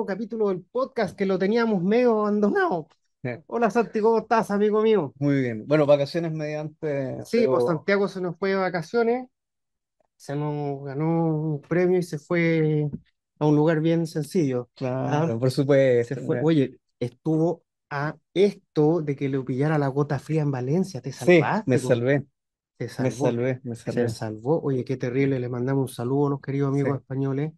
capítulo del podcast que lo teníamos medio abandonado. Eh, Hola Santi, ¿cómo estás, amigo mío? Muy bien. Bueno, vacaciones mediante, Sí, pues pero Santiago se nos fue de vacaciones, se nos ganó un premio y se fue a un lugar bien sencillo. ¿Ah? claro, por Se supuesto. fue, oye, estuvo a esto de que le pillara la gota fría en Valencia, te Sí, salvaste, pues, te me salvó, salvé, me se salvé. salvó. Oye, qué terrible, le mandamos un saludo a los queridos Sí. amigos españoles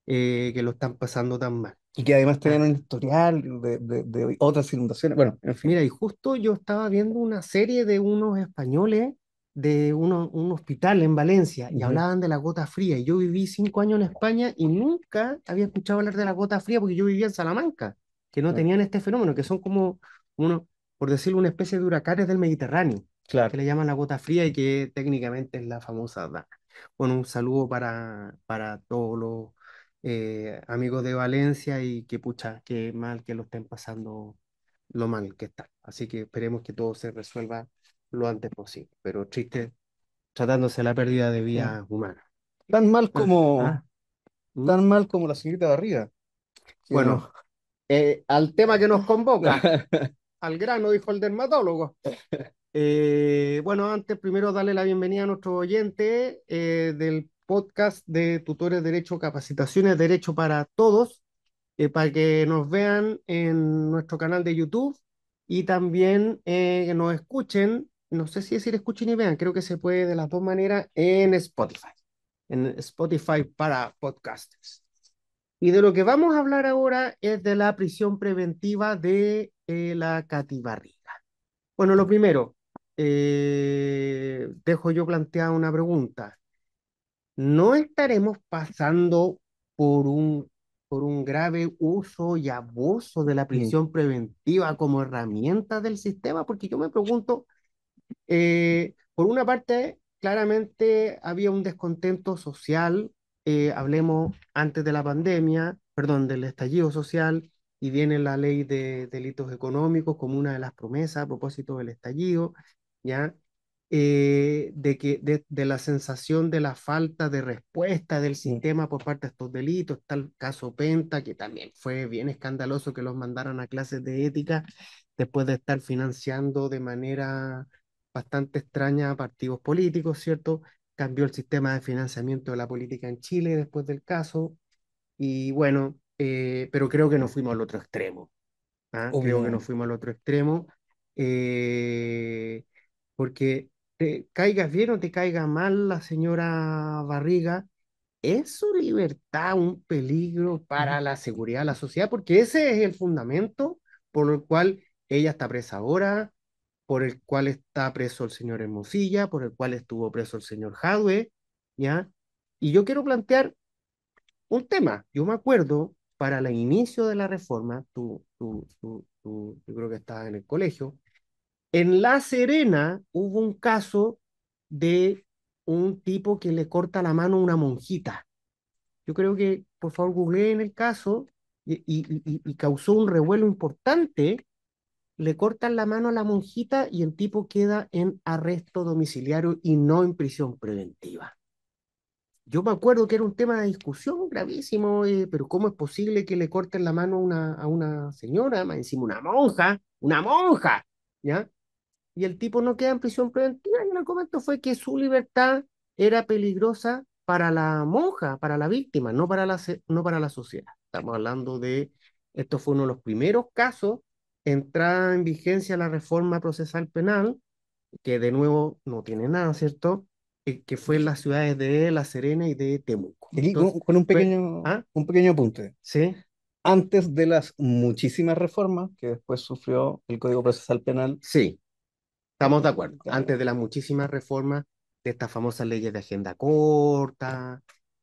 que lo están pasando tan mal. Y que además tenían Ah, un historial de otras inundaciones. Bueno, en fin. mira, y justo yo estaba viendo una serie de unos españoles de un hospital en Valencia y Ujú, hablaban de la gota fría. Y yo viví 5 años en España y nunca había escuchado hablar de la gota fría porque yo vivía en Salamanca, que no no, tenían este fenómeno, que son como uno, por decirlo, una especie de huracanes del Mediterráneo, que claro. le llaman la gota fría y que técnicamente es la famosa DAC. Bueno, un saludo para todos los amigos de Valencia y que pucha, qué mal que lo estén pasando lo mal que está. Así que esperemos que todo se resuelva lo antes posible. Pero triste tratándose de la pérdida de Sí. vida humana. Tan mal Ah, como, ah, ¿mm? tan mal como la señorita Barriga, que Bueno, no. al tema que nos convoca, al grano, dijo el dermatólogo. Bueno, antes primero darle la bienvenida a nuestro oyente del podcast de Tutores Derecho, Capacitaciones Derecho para Todos, para que nos vean en nuestro canal de YouTube y también que nos escuchen, no sé si decir escuchen y vean, creo que se puede de las dos maneras en Spotify para podcasters. Y de lo que vamos a hablar ahora es de la prisión preventiva de la Cati Barriga. Bueno, lo primero, dejo yo planteada una pregunta. ¿No estaremos pasando por por un grave uso y abuso de la Mm, prisión preventiva como herramienta del sistema? Porque yo me pregunto, por una parte, claramente había un descontento social, hablemos antes de la pandemia, perdón, del estallido social, y viene la ley de delitos económicos como una de las promesas a propósito del estallido, ¿ya? De la sensación de la falta de respuesta del mm. sistema por parte de estos delitos, tal caso Penta, que también fue bien escandaloso que los mandaran a clases de ética después de estar financiando de manera bastante extraña a partidos políticos, ¿cierto? Cambió el sistema de financiamiento de la política en Chile después del caso y bueno, pero creo que nos fuimos al otro extremo, ¿ah? Creo que nos Obvio. fuimos al otro extremo eh, porque te caigas bien o te caiga mal la señora Barriga, ¿es su libertad un peligro Ujú. para la seguridad de la sociedad? Porque ese es el fundamento por el cual ella está presa ahora, por el cual está preso el señor Hermosilla, por el cual estuvo preso el señor Jadwe, ¿ya? Y yo quiero plantear un tema. Yo me acuerdo, para el inicio de la reforma, yo creo que estabas en el colegio, en La Serena hubo un caso de un tipo que le corta la mano a una monjita. Yo creo que, por favor, googleen el caso y causó un revuelo importante. Le cortan la mano a la monjita y el tipo queda en arresto domiciliario y no en prisión preventiva. Yo me acuerdo que era un tema de discusión gravísimo, pero ¿cómo es posible que le corten la mano a a una señora, más encima una monja, ¿ya? Y el tipo no queda en prisión preventiva y el argumento fue que su libertad era peligrosa para la monja, para la víctima, no para no para la sociedad. Estamos hablando de, esto fue uno de los primeros casos, entrada en vigencia la reforma procesal penal, que de nuevo no tiene nada, ¿cierto? Que fue en las ciudades de La Serena y de Temuco. Y aquí Entonces, con fue, ¿ah? un pequeño apunte. ¿Sí? Antes de las muchísimas reformas que después sufrió el Código Procesal Penal. Sí, estamos de acuerdo. Antes Claro, de las muchísimas reformas de estas famosas leyes de agenda corta,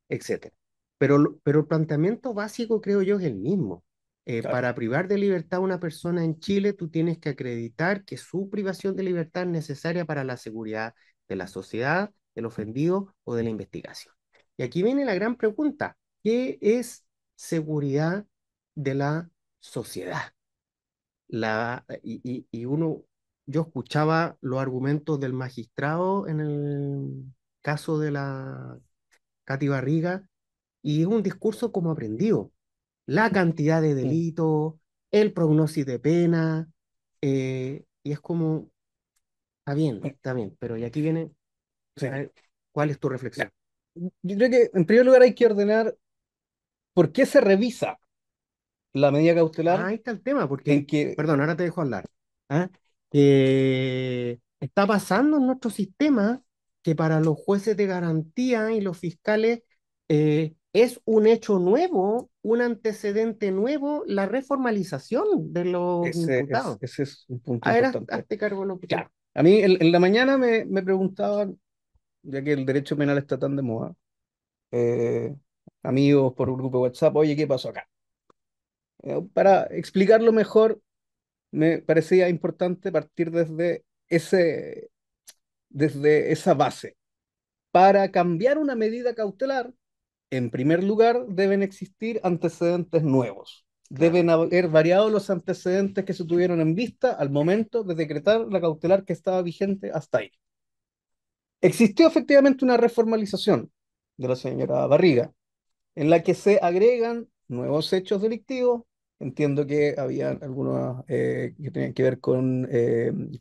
etcétera. Pero el planteamiento básico, creo yo, es el mismo. claro. Para privar de libertad a una persona en Chile, tú tienes que acreditar que su privación de libertad es necesaria para la seguridad de la sociedad, del ofendido o de la investigación. Y aquí viene la gran pregunta: ¿qué es seguridad de la sociedad? Yo escuchaba los argumentos del magistrado en el caso de la Cati Barriga y es un discurso como aprendido. la cantidad de Mm, delitos, el prognosis de pena, y es como, mm, está bien, pero y aquí viene, a sí. ver, ¿cuál es tu Ya. reflexión? Yo creo que en primer lugar hay que ordenar por qué se revisa la medida Ah, cautelar ahí está el tema, en porque, que perdón, ahora te dejo hablar. ¿Ah? Está pasando en nuestro sistema que para los jueces de garantía y los fiscales es un hecho nuevo, un antecedente nuevo, la reformalización de los imputados. ese es un punto A ver, importante. hazte cargo de lo que te... Claro. A mí en la mañana me preguntaban, ya que el derecho penal está tan de moda, eh, amigos por un grupo de WhatsApp, oye, ¿qué pasó acá? Para explicarlo mejor, me parecía importante partir desde esa base. Para cambiar una medida cautelar, en primer lugar, deben existir antecedentes nuevos. Claro. Deben haber variado los antecedentes que se tuvieron en vista al momento de decretar la cautelar que estaba vigente hasta ahí. Existió efectivamente una reformalización de la señora Barriga, en la que se agregan nuevos hechos delictivos. Entiendo que había algunos que tenían que ver con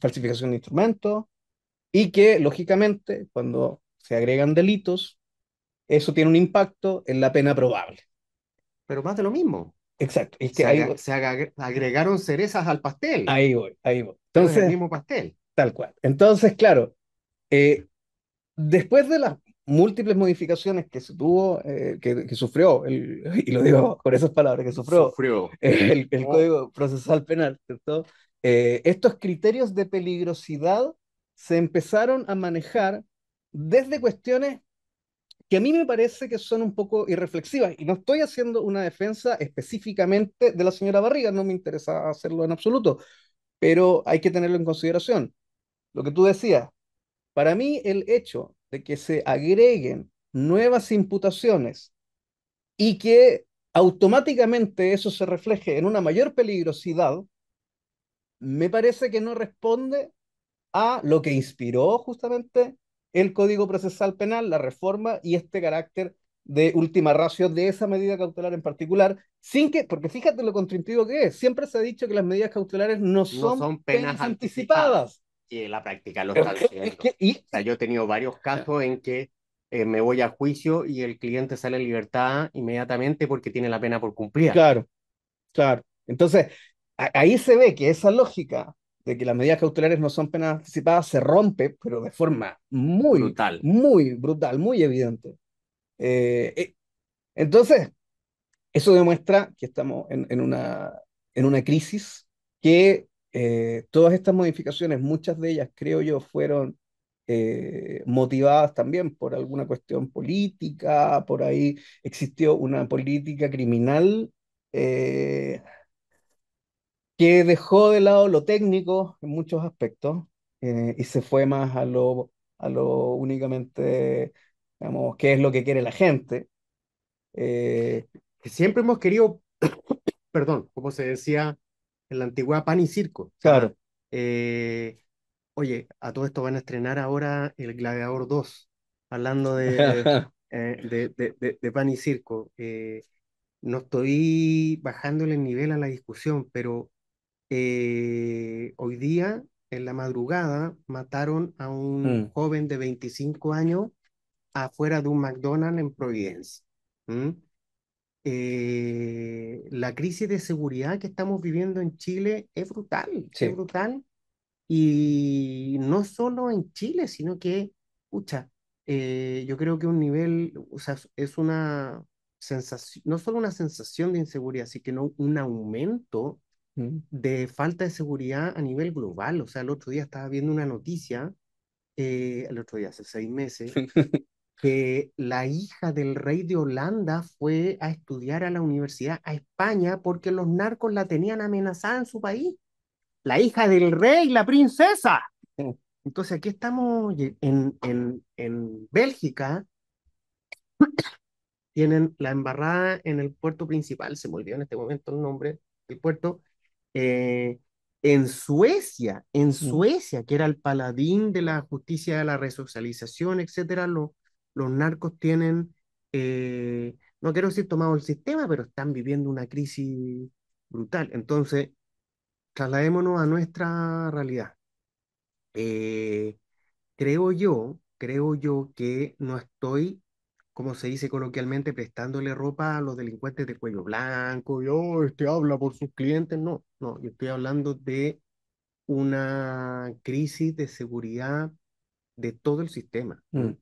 falsificación de instrumentos y que, lógicamente, cuando se agregan delitos, eso tiene un impacto en la pena probable. Pero más de lo mismo. Exacto, es que ahí, Agregaron cerezas al pastel, ahí voy, ahí voy. pero es el Entonces, mismo pastel. tal cual. Entonces, claro, eh, después de las múltiples modificaciones que se tuvo, que sufrió, y lo digo con esas palabras, que sufrió Sufrió. el Código Procesal Penal, ¿cierto? Estos criterios de peligrosidad se empezaron a manejar desde cuestiones que a mí me parece que son un poco irreflexivas, y no estoy haciendo una defensa específicamente de la señora Barriga, no me interesa hacerlo en absoluto, pero hay que tenerlo en consideración. Lo que tú decías, para mí el hecho de que se agreguen nuevas imputaciones y que automáticamente eso se refleje en una mayor peligrosidad, me parece que no responde a lo que inspiró justamente el Código Procesal Penal, la reforma y este carácter de última ratio de esa medida cautelar en particular, sin que, porque fíjate lo contraintuitivo que es, siempre se ha dicho que las medidas cautelares no No son son penas penas anticipadas. anticipadas. Y en la práctica lo están Es siendo. O y, sea, yo he tenido varios casos en que me voy a juicio y el cliente sale en libertad inmediatamente porque tiene la pena por cumplir. claro, claro. Entonces, ahí se ve que esa lógica de que las medidas cautelares no son penas anticipadas se rompe, pero de forma muy, Brutal. muy brutal, muy evidente. Eh, entonces, eso demuestra que estamos en una crisis que todas estas modificaciones, muchas de ellas creo yo, fueron motivadas también por alguna cuestión política, por ahí existió una política criminal eh, que dejó de lado lo técnico en muchos aspectos y se fue más a lo únicamente, digamos, qué es lo que quiere la gente. Eh, Que siempre hemos querido, perdón, como se decía en la antigüedad, pan y circo. claro. Eh, Oye, a todo esto van a estrenar ahora El Gladiador 2 hablando de pan y circo. No estoy bajándole el nivel a la discusión, pero hoy día, en la madrugada, mataron a un Mm, joven de 25 años afuera de un McDonald's en Providencia. ¿Mm? La crisis de seguridad que estamos viviendo en Chile es sí. brutal, y no solo en Chile, sino que, pucha, yo creo que un nivel, o sea, es una sensación, no solo una sensación de inseguridad, sino un aumento Mm. de falta de seguridad a nivel global. O sea, el otro día estaba viendo una noticia, el otro día, hace 6 meses, que la hija del rey de Holanda fue a estudiar a la universidad a España porque los narcos la tenían amenazada en su país. La hija del rey, la princesa. Entonces aquí estamos en Bélgica, tienen la embarrada en el puerto principal, se me olvidó en este momento el nombre del puerto, eh, en Mm. Suecia, que era el paladín de la justicia de la resocialización, etcétera, los narcos tienen no quiero decir tomado el sistema, pero están viviendo una crisis brutal. Entonces, trasladémonos a nuestra realidad. Eh, creo yo que no estoy, como se dice coloquialmente, prestándole ropa a los delincuentes de cuello blanco, y oh, este habla por sus clientes. No, no, yo estoy hablando de una crisis de seguridad de todo el sistema. ¿M? Mm,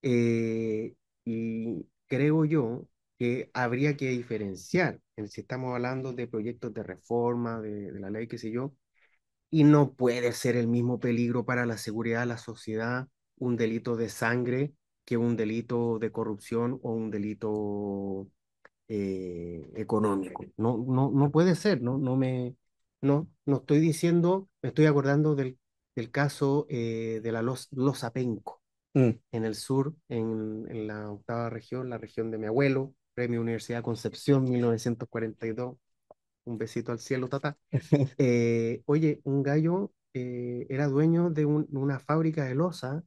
Eh, y creo yo que habría que diferenciar, si estamos hablando de proyectos de reforma, de la ley, qué sé yo, y no puede ser el mismo peligro para la seguridad de la sociedad un delito de sangre que un delito de corrupción o un delito económico. No, no, no puede ser, no estoy diciendo, me estoy acordando del caso de la Losa Penco mm. en el sur, en la octava región, la región de mi abuelo, Premio Universidad Concepción, 1942. Un besito al cielo, tata. Oye, un gallo era dueño de una fábrica de loza,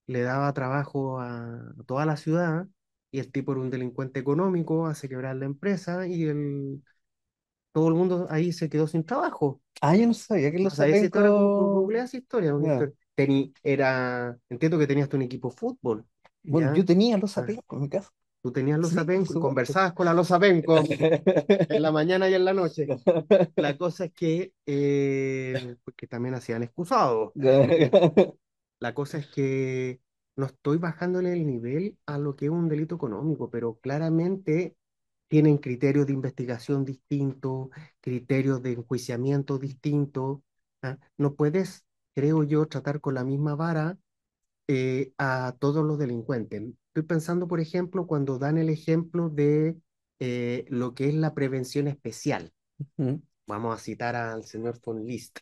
le daba trabajo a toda la ciudad y el tipo era un delincuente económico, hace quebrar la empresa y todo el mundo ahí se quedó sin trabajo. Ah, yo no sabía que No los sabía esa historia, Sapenco. googleé esa historia. Ya. Entiendo que tenías tú un equipo de fútbol, Bueno, yo ¿ya? tenía los Ah, Sapenco en mi casa. tú tenías los Sí, por Penco y supuesto. conversabas con la Losa Penco en la mañana y en la noche. La cosa es que, porque también hacían excusados. La cosa es que no estoy bajándole el nivel a lo que es un delito económico, pero claramente tienen criterios de investigación distintos, criterios de enjuiciamiento distintos. ¿Ah? No puedes, creo yo, tratar con la misma vara a todos los delincuentes. Estoy pensando, por ejemplo, cuando dan el ejemplo de lo que es la prevención especial. Mm. Vamos a citar al señor von List.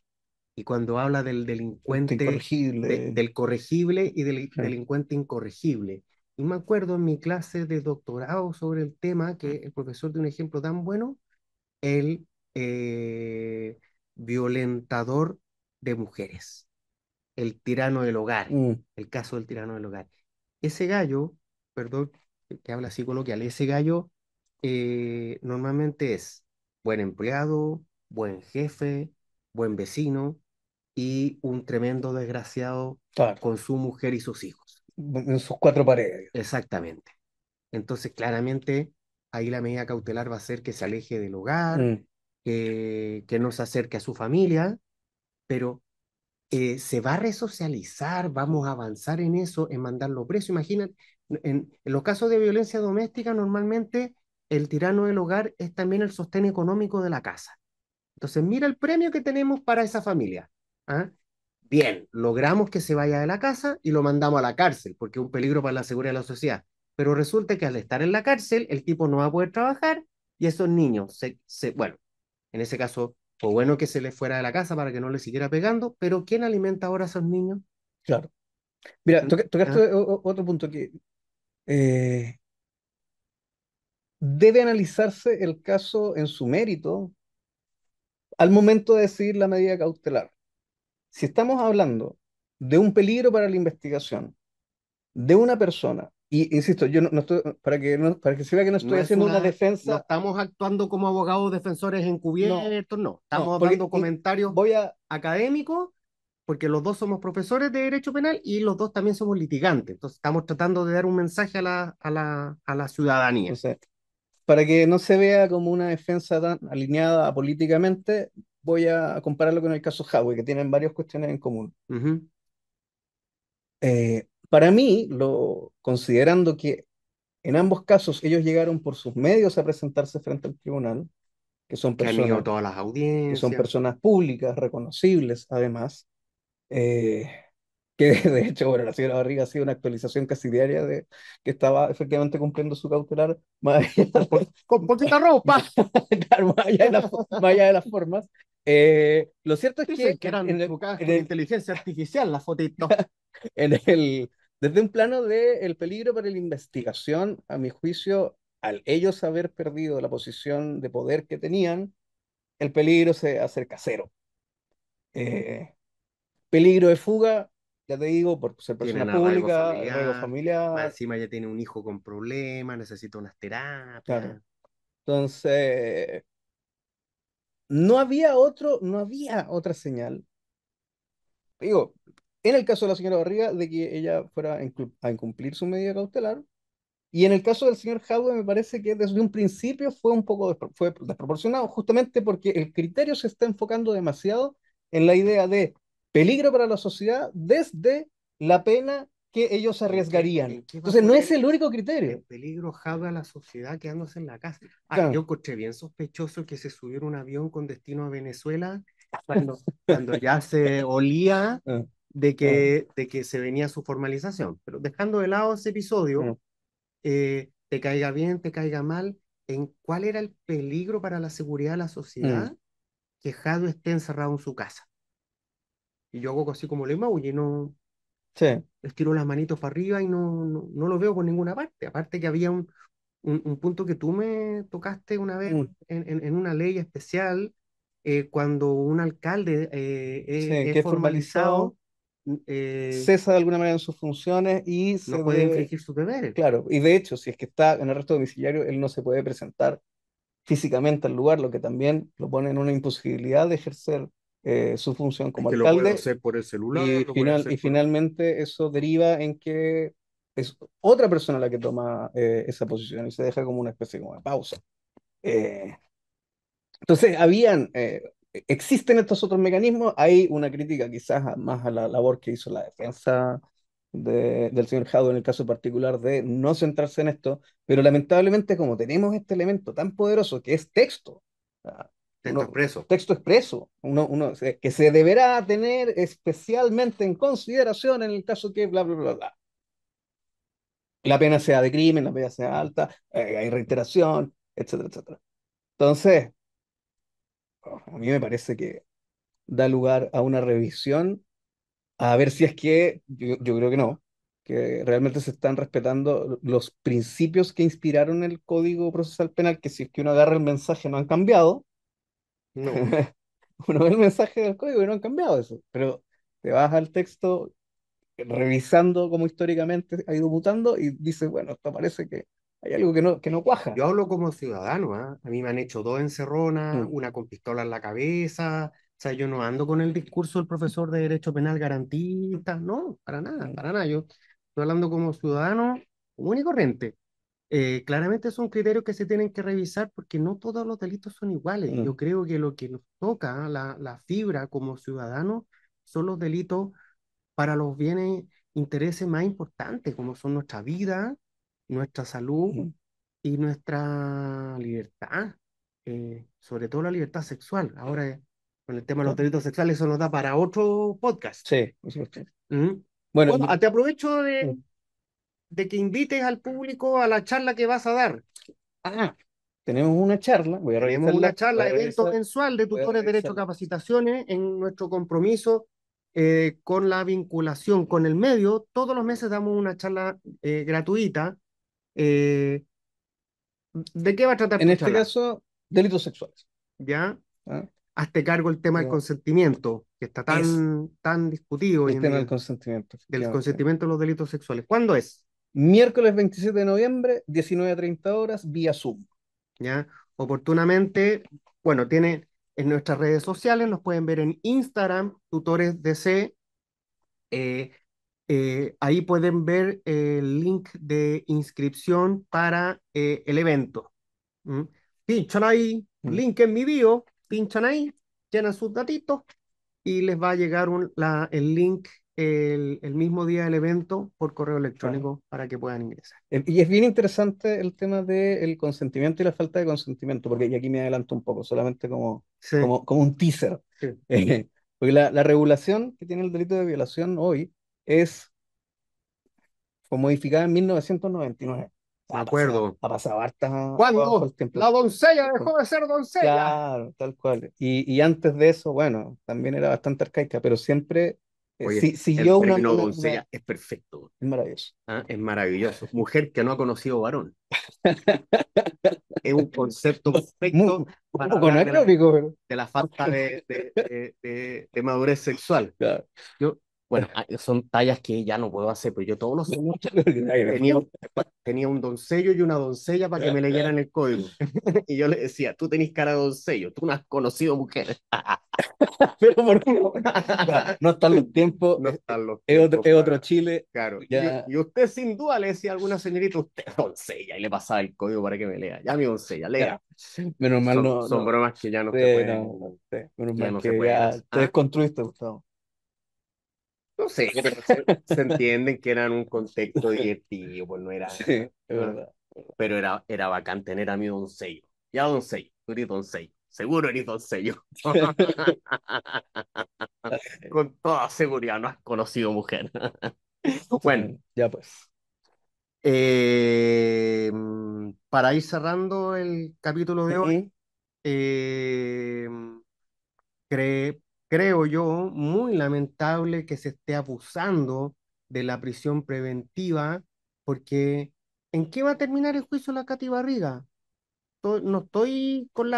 Y cuando habla del Está delincuente, incorregible. del corregible y del Sí. delincuente incorregible. Y me acuerdo en mi clase de doctorado sobre el tema que el profesor dio un ejemplo tan bueno, el violentador de mujeres, el tirano del hogar, Mm, el caso del tirano del hogar. Ese gallo, perdón que habla así coloquial, ese gallo normalmente es buen empleado, buen jefe, buen vecino y un tremendo desgraciado claro, con su mujer y sus hijos. en sus cuatro paredes. Exactamente. Entonces, claramente, ahí la medida cautelar va a ser que se aleje del hogar, Mm, que no se acerque a su familia, pero se va a resocializar, vamos a avanzar en eso, en mandarlo preso. Imagínate, en los casos de violencia doméstica, normalmente el tirano del hogar es también el sostén económico de la casa. Entonces, mira el premio que tenemos para esa familia. ¿Ah? Bien, logramos que se vaya de la casa y lo mandamos a la cárcel, porque es un peligro para la seguridad de la sociedad. Pero resulta que al estar en la cárcel, el tipo no va a poder trabajar y esos niños, bueno, en ese caso, fue bueno que se le fuera de la casa para que no le siguiera pegando, pero ¿quién alimenta ahora a esos niños? claro. Mira, ¿Ah? tocaste otro punto que eh, debe analizarse el caso en su mérito al momento de decidir la medida cautelar. Si estamos hablando de un peligro para la investigación, de una persona, y insisto, yo no estoy, para que se vea que no estoy No es haciendo una no defensa, estamos actuando como abogados defensores no, encubiertos, no. no, Estamos porque dando comentarios voy a, académicos, porque los dos somos profesores de Derecho Penal y los dos también somos litigantes. Entonces, estamos tratando de dar un mensaje a la ciudadanía. entonces, para que no se vea como una defensa tan alineada políticamente, voy a compararlo con el caso Huawei, que tienen varias cuestiones en común. Ujú. Para mí, considerando que en ambos casos ellos llegaron por sus medios a presentarse frente al tribunal, que son Que han ido a personas, todas las que son audiencias. personas públicas, reconocibles, además, eh, que de hecho, bueno, la señora Barriga ha sido una actualización casi diaria de que estaba efectivamente cumpliendo su cautelar, más allá, Con poquita ropa. claro, más allá de las formas. Lo cierto es que Dicen que eran trucadas con inteligencia artificial las fotitos. en el, desde un plano de el peligro para la investigación, a mi juicio, al ellos haber perdido la posición de poder que tenían, el peligro se acerca a cero. Eh, Peligro de fuga. ya te digo, por ser persona Tienen arraigo pública, arraigo familiar, más familiar, encima ya tiene un hijo con problemas, necesita unas claro. terapias. Entonces, no había otra señal. Digo, en el caso de la señora Barriga, de que ella fuera a incumplir su medida cautelar, y en el caso del señor Jadwe me parece que desde un principio fue un poco fue desproporcionado, justamente porque el criterio se está enfocando demasiado en la idea de peligro para la sociedad desde la pena que ellos arriesgarían. En qué va a Entonces, no es poner el único en criterio. peligro Java a la sociedad quedándose en la casa? Ah, yo Claro. encontré bien sospechoso que se subiera un avión con destino a Venezuela cuando ya se olía Ah, ah, de que se venía su formalización. Pero dejando de lado ese episodio, ah, te caiga bien, te caiga mal, ¿en cuál era el peligro para la seguridad de la mm, sociedad que Jado esté encerrado en su casa? Y yo hago así como le y no sí. estiro las manitos para arriba y no lo veo por ninguna parte. Aparte que había un punto que tú me tocaste una vez Mm, en una ley especial, cuando un alcalde sí, es que es formalizado, formalizado, eh, cesa de alguna manera en sus funciones y no se puede debe, infringir sus deberes. claro, y de hecho, si es que está en arresto domiciliario, él no se puede presentar físicamente al lugar, lo que también lo pone en una imposibilidad de ejercer su función Es como que lo puede alcalde, hacer por el celular, y, lo puede y hacer por... finalmente eso deriva en que es otra persona la que toma esa posición y se deja como una especie como de pausa. Eh, entonces, existen estos otros mecanismos, hay una crítica quizás más a la labor que hizo la defensa del señor Jado en el caso particular de no centrarse en esto, pero lamentablemente como tenemos este elemento tan poderoso que es texto, ah, Texto uno, expreso. texto expreso, que se deberá tener especialmente en consideración en el caso que bla, bla, bla, bla. La pena sea de crimen, la pena sea alta, hay reiteración, etcétera, etcétera. Entonces, a mí me parece que da lugar a una revisión, a ver si es que, yo creo que no, que realmente se están respetando los principios que inspiraron el Código Procesal Penal, que si es que uno agarra el mensaje no han cambiado, No. uno ve el mensaje del código y no han cambiado eso, pero te vas al texto revisando cómo históricamente ha ido mutando y dices, bueno, esto parece que hay algo que no cuaja. Yo hablo como ciudadano, ¿ah? A mí me han hecho dos encerronas, Mm, una con pistola en la cabeza. O sea, yo no ando con el discurso del profesor de Derecho Penal garantista. No, para nada, mm, para nada. Yo estoy hablando como ciudadano común y corriente. Claramente son criterios que se tienen que revisar porque no todos los delitos son iguales. mm, Yo creo que lo que nos toca, la fibra como ciudadanos, son los delitos para los bienes, intereses más importantes, como son nuestra vida, nuestra salud mm. y nuestra libertad, sobre todo la libertad sexual. Ahora, con el tema de los Claro. delitos sexuales, eso nos da para otro podcast. Sí, por supuesto. ¿Mm? Bueno, Bueno, te aprovecho mm, de que invites al público a la charla que vas a dar. ah, tenemos una charla, Tenemos una charla, evento revisar, mensual de voy a tutores de derecho revisar. capacitaciones en nuestro compromiso con la vinculación con el medio. Todos los meses damos una charla gratuita. Eh, ¿De qué va a tratar En tu este charla? caso, delitos sexuales. ¿Ya? ¿Ah? Hazte cargo el tema del Eh, consentimiento, que está es tan discutido hoy el en tema del día, consentimiento, del efectivamente. consentimiento de los delitos sexuales. ¿Cuándo es? Miércoles 27 de noviembre, 19 a 30 horas, vía Zoom. ¿Ya? Oportunamente, bueno, tiene en nuestras redes sociales, nos pueden ver en Instagram, tutores DC, eh, ahí pueden ver el link de inscripción para el evento. ¿Mm? Pinchan ahí, Mm, link en mi bio, pinchan ahí, llenan sus datitos y les va a llegar el link el mismo día del evento por correo claro. electrónico para que puedan ingresar. Y es bien interesante el tema del consentimiento y la falta de consentimiento, porque y aquí me adelanto un poco, solamente Sí, como un teaser. sí, Porque la regulación que tiene el delito de violación hoy es fue modificada en 1999. me acuerdo. Ha pasado harto Cuando el tiempo. la doncella dejó de ser doncella. Claro, tal cual. Y antes de eso, bueno, también era bastante arcaica, pero siempre Oye, el siguió término doncella es perfecto. es maravilloso. ¿Ah? Es maravilloso. Mujer que no ha conocido varón. Es un concepto Un perfecto para poco hablar anacrónico, pero de la falta de madurez sexual. claro. Yo, Bueno, son tallas que ya no puedo hacer, pero yo todos los años tenía, tenía un doncello y una doncella para que me leyeran el código. Y yo le decía, tú tenés cara de doncello, tú no has conocido mujeres. Pero por no están los tiempos, No están los es tiempos otro para... Chile, Claro, ya, y usted sin duda le decía a alguna señorita, usted es doncella, y le pasaba el código para que me lea. Ya mi doncella, ya, lea. menos mal no, Son no, bromas que ya no se sí, no, pueden, sí, menos ya mal no se que pueden ya hacer. te ¿Ah? desconstruiste, Gustavo. No sé, pero se entienden que eran un contexto divertido, pues no era. Sí, es ¿Ah? verdad. Pero era bacán tener a mi doncello. Ya doncello, tú eres doncello. Seguro eres doncello. Con toda seguridad no has conocido mujer. Bueno, Ya pues. para ir cerrando el capítulo de hoy, Ujú. eh, cre- creo yo muy lamentable que se esté abusando de la prisión preventiva, porque ¿en qué va a terminar el juicio de la Cati Barriga? No estoy con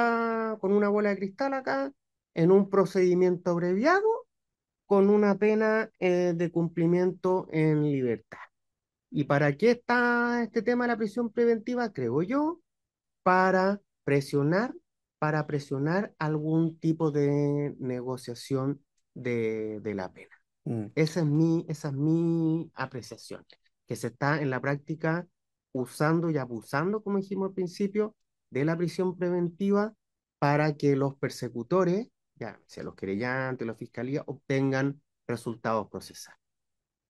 una bola de cristal acá, en un procedimiento abreviado con una pena de cumplimiento en libertad. ¿Y para qué está este tema de la prisión preventiva? Creo yo, para presionar, para presionar algún tipo de negociación de la pena. Mm. Esa es mi apreciación, que se está en la práctica usando y abusando, como dijimos al principio, de la prisión preventiva para que los persecutores, ya sea los querellantes, la fiscalía, obtengan resultados procesales.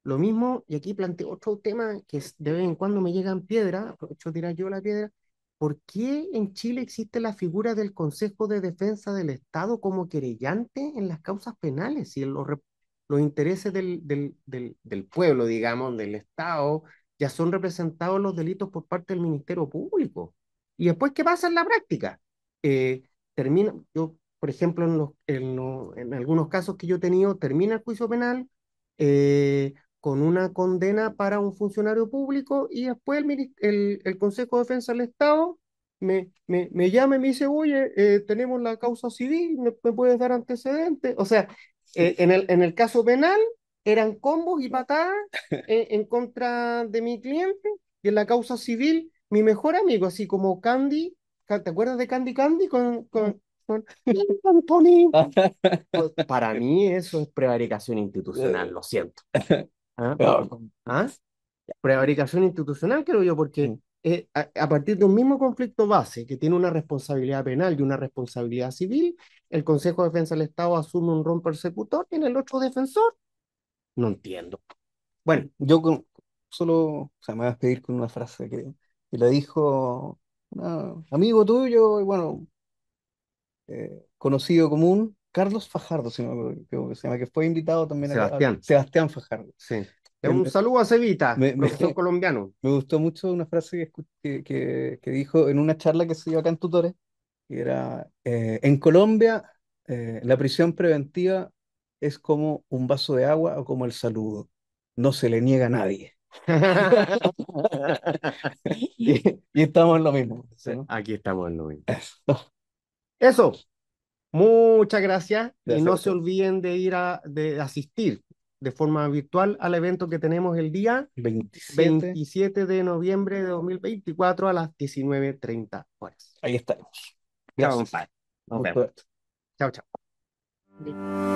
Lo mismo, y aquí planteo otro tema que de vez en cuando me llegan piedras, aprovecho de tirar yo la piedra. ¿Por qué en Chile existe la figura del Consejo de Defensa del Estado como querellante en las causas penales? Si los intereses del pueblo, digamos, del Estado, ya son representados los delitos por parte del Ministerio Público. ¿Y después qué pasa en la práctica? Eh, yo, por ejemplo, en algunos casos que yo he tenido, termina el juicio penal. Con una condena para un funcionario público y después el Consejo de Defensa del Estado me llama y me dice, oye, tenemos la causa civil, me puedes dar antecedentes? O sea, en el caso penal eran combos y patadas en contra de mi cliente y en la causa civil mi mejor amigo, así como Candy, ¿te acuerdas de Candy Candy con Anthony? Pues, para mí eso es prevaricación institucional, lo siento. ¿Ah? ¿Ah? Prevaricación institucional, creo yo, porque Mm. a partir de un mismo conflicto base que tiene una responsabilidad penal y una responsabilidad civil, el Consejo de Defensa del Estado asume un rol persecutor y en el otro defensor. No entiendo. Bueno, Solo, o sea, me voy a despedir con una frase que le dijo un amigo tuyo, y bueno, conocido común, Carlos Fajardo, si no me acuerdo, creo que se llama, que fue invitado también acá, Sebastián, Sebastián Fajardo. sí. Eh, Un Me, saludo a Cevita, me- me- profesor colombiano. me gustó mucho una frase que dijo en una charla que se dio acá en Tutores, que era, en Colombia, la prisión preventiva es como un vaso de agua o como el saludo, no se le niega a nadie. Y estamos en lo mismo, Sí, ¿no? aquí estamos en lo mismo. Eso. Eso, muchas gracias y Gracias, no se Gustavo. olviden de asistir de forma virtual al evento que tenemos el día 27, 27 de noviembre de 2024 a las 19:30 horas. ahí estaremos. Chao, Gracias. compadre. Nos vemos. Mucho Chao, chao.